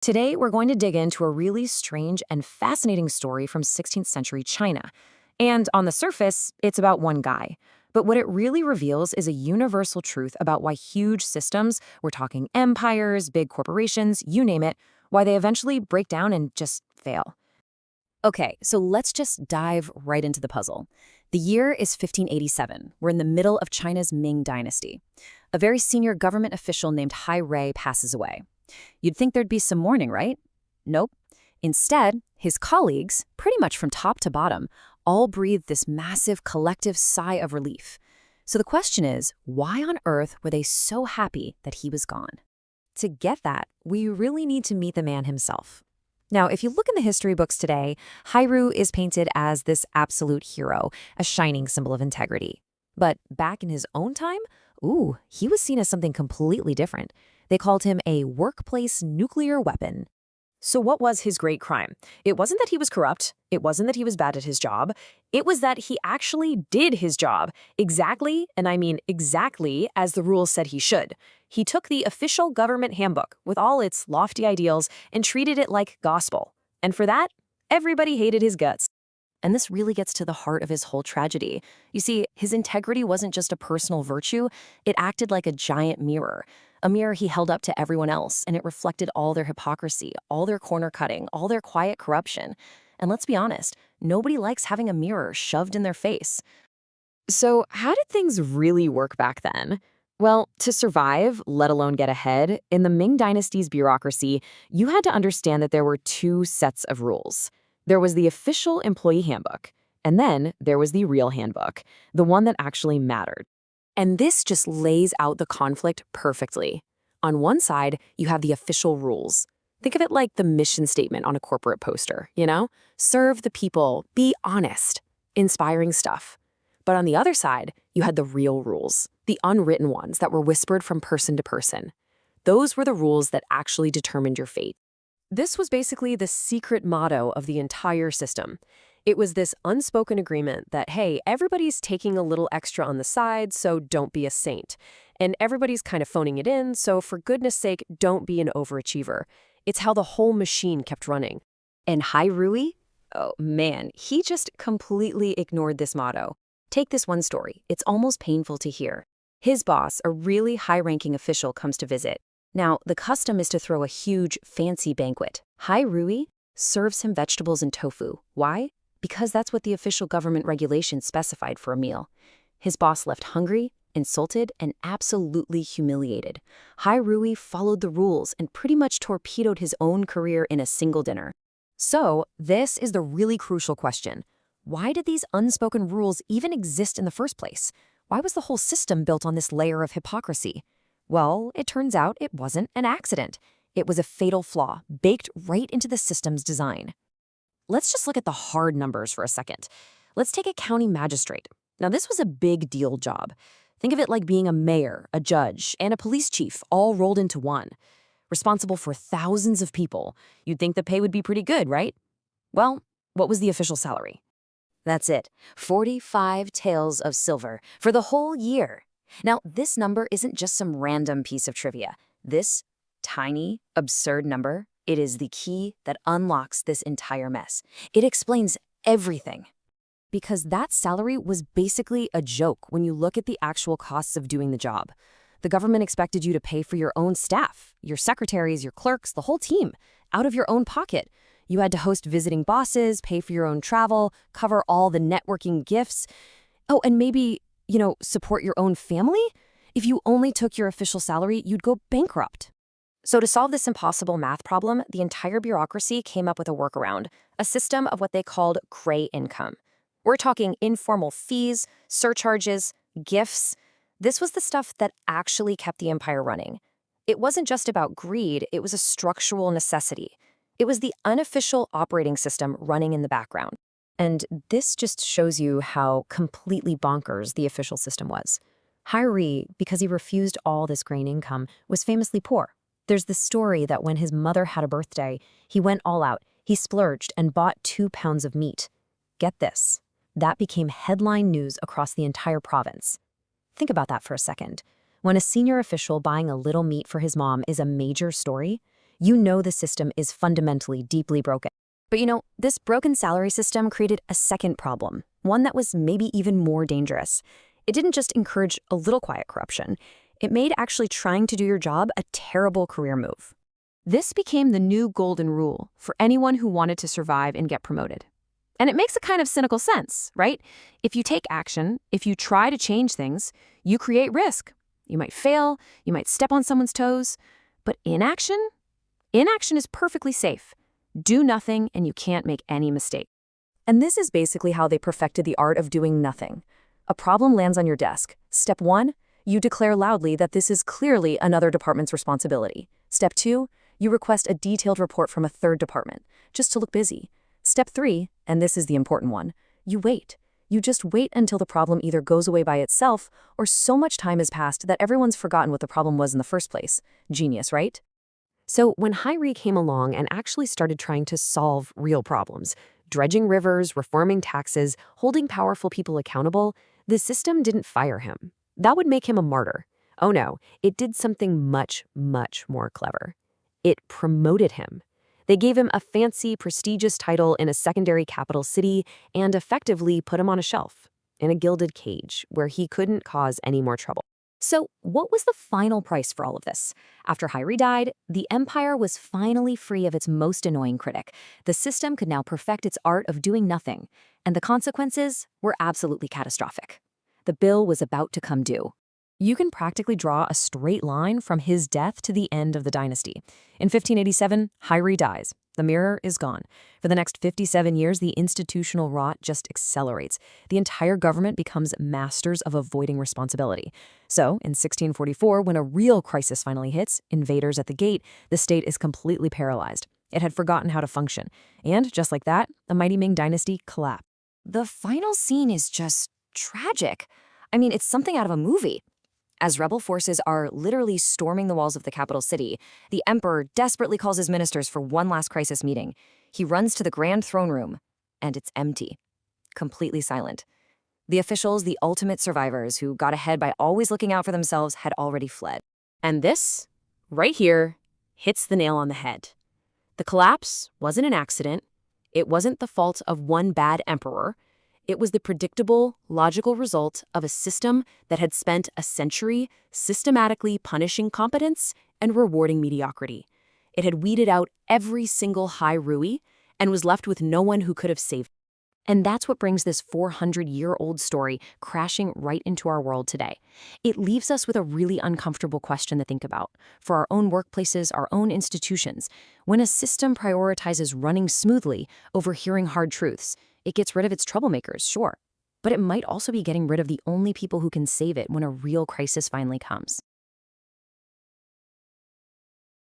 Today, we're going to dig into a really strange and fascinating story from 16th century China. And on the surface, it's about one guy. But what it really reveals is a universal truth about why huge systems, we're talking empires, big corporations, you name it, why they eventually break down and just fail. Okay, so let's just dive right into the puzzle. The year is 1587. We're in the middle of China's Ming Dynasty. A very senior government official named Hai Rui passes away. You'd think there'd be some mourning, right? Nope. Instead, his colleagues, pretty much from top to bottom, all breathed this massive collective sigh of relief. So the question is, why on earth were they so happy that he was gone? To get that, we really need to meet the man himself. Now, if you look in the history books today, Hairu is painted as this absolute hero, a shining symbol of integrity. But back in his own time, he was seen as something completely different. They called him a workplace nuclear weapon. So what was his great crime? It wasn't that he was corrupt. It wasn't that he was bad at his job. It was that he actually did his job exactly, and I mean exactly, as the rules said he should. He took the official government handbook with all its lofty ideals and treated it like gospel. And for that, everybody hated his guts. And this really gets to the heart of his whole tragedy. You see, his integrity wasn't just a personal virtue, it acted like a giant mirror. A mirror he held up to everyone else, and it reflected all their hypocrisy, all their corner cutting, all their quiet corruption. And let's be honest, nobody likes having a mirror shoved in their face. So how did things really work back then? Well, to survive, let alone get ahead, in the Ming Dynasty's bureaucracy, you had to understand that there were two sets of rules. There was the official employee handbook, and then there was the real handbook, the one that actually mattered. And this just lays out the conflict perfectly. On one side, you have the official rules. Think of it like the mission statement on a corporate poster, you know? Serve the people, be honest, inspiring stuff. But on the other side, you had the real rules, the unwritten ones that were whispered from person to person. Those were the rules that actually determined your fate. This was basically the secret motto of the entire system. It was this unspoken agreement that, hey, everybody's taking a little extra on the side, so don't be a saint. And everybody's kind of phoning it in, so for goodness sake, don't be an overachiever. It's how the whole machine kept running. And Hai Rui? Oh man, he just completely ignored this motto. Take this one story. It's almost painful to hear. His boss, a really high-ranking official, comes to visit. Now, the custom is to throw a huge, fancy banquet. Hai Rui serves him vegetables and tofu. Why? Because that's what the official government regulations specified for a meal. His boss left hungry, insulted, and absolutely humiliated. Hai Rui followed the rules and pretty much torpedoed his own career in a single dinner. So, this is the really crucial question. Why did these unspoken rules even exist in the first place? Why was the whole system built on this layer of hypocrisy? Well, it turns out it wasn't an accident. It was a fatal flaw, baked right into the system's design. Let's just look at the hard numbers for a second. Let's take a county magistrate. Now, this was a big deal job. Think of it like being a mayor, a judge, and a police chief all rolled into one. Responsible for thousands of people. You'd think the pay would be pretty good, right? Well, what was the official salary? That's it, 45 taels of silver for the whole year. Now, this number isn't just some random piece of trivia. This tiny, absurd number, it is the key that unlocks this entire mess. It explains everything. Because that salary was basically a joke when you look at the actual costs of doing the job. The government expected you to pay for your own staff, your secretaries, your clerks, the whole team, out of your own pocket. You had to host visiting bosses, pay for your own travel, cover all the networking gifts. Oh, and maybe, support your own family? If you only took your official salary, you'd go bankrupt. So to solve this impossible math problem, the entire bureaucracy came up with a workaround, a system of what they called gray income. We're talking informal fees, surcharges, gifts. This was the stuff that actually kept the empire running. It wasn't just about greed, it was a structural necessity. It was the unofficial operating system running in the background. And this just shows you how completely bonkers the official system was. Hai Rui, because he refused all this grain income, was famously poor. There's this story that when his mother had a birthday, he went all out. He splurged and bought 2 pounds of meat. Get this. That became headline news across the entire province. Think about that for a second. When a senior official buying a little meat for his mom is a major story, you know the system is fundamentally deeply broken. But this broken salary system created a second problem, one that was maybe even more dangerous. It didn't just encourage a little quiet corruption. It made actually trying to do your job a terrible career move. This became the new golden rule for anyone who wanted to survive and get promoted. And it makes a kind of cynical sense, right? If you take action, if you try to change things, you create risk. You might fail, you might step on someone's toes, but inaction is perfectly safe. Do nothing and you can't make any mistake. And this is basically how they perfected the art of doing nothing. A problem lands on your desk. Step 1, you declare loudly that this is clearly another department's responsibility. Step 2, you request a detailed report from a third department, just to look busy. Step 3, and this is the important one, you wait. You just wait until the problem either goes away by itself or so much time has passed that everyone's forgotten what the problem was in the first place. Genius, right? So when Hyrie came along and actually started trying to solve real problems, dredging rivers, reforming taxes, holding powerful people accountable, the system didn't fire him. That would make him a martyr. Oh no, it did something much, much more clever. It promoted him. They gave him a fancy, prestigious title in a secondary capital city and effectively put him on a shelf, in a gilded cage, where he couldn't cause any more trouble. So what was the final price for all of this? After Hyrie died, the empire was finally free of its most annoying critic. The system could now perfect its art of doing nothing, and the consequences were absolutely catastrophic. The bill was about to come due. You can practically draw a straight line from his death to the end of the dynasty. In 1587, Hyrie dies. The mirror is gone. For the next 57 years, the institutional rot just accelerates. The entire government becomes masters of avoiding responsibility. So, in 1644, when a real crisis finally hits, invaders at the gate, the state is completely paralyzed. It had forgotten how to function. And, just like that, the mighty Ming dynasty collapsed. The final scene is just tragic. I mean, it's something out of a movie. As rebel forces are literally storming the walls of the capital city, the emperor desperately calls his ministers for one last crisis meeting. He runs to the grand throne room, and it's empty, completely silent. The officials, the ultimate survivors who got ahead by always looking out for themselves, had already fled. And this, right here, hits the nail on the head. The collapse wasn't an accident. It wasn't the fault of one bad emperor. It was the predictable, logical result of a system that had spent a century systematically punishing competence and rewarding mediocrity. It had weeded out every single Hyrie and was left with no one who could have saved it. And that's what brings this 400-year-old story crashing right into our world today. It leaves us with a really uncomfortable question to think about. For our own workplaces, our own institutions, when a system prioritizes running smoothly over hearing hard truths, it gets rid of its troublemakers, sure. But it might also be getting rid of the only people who can save it when a real crisis finally comes.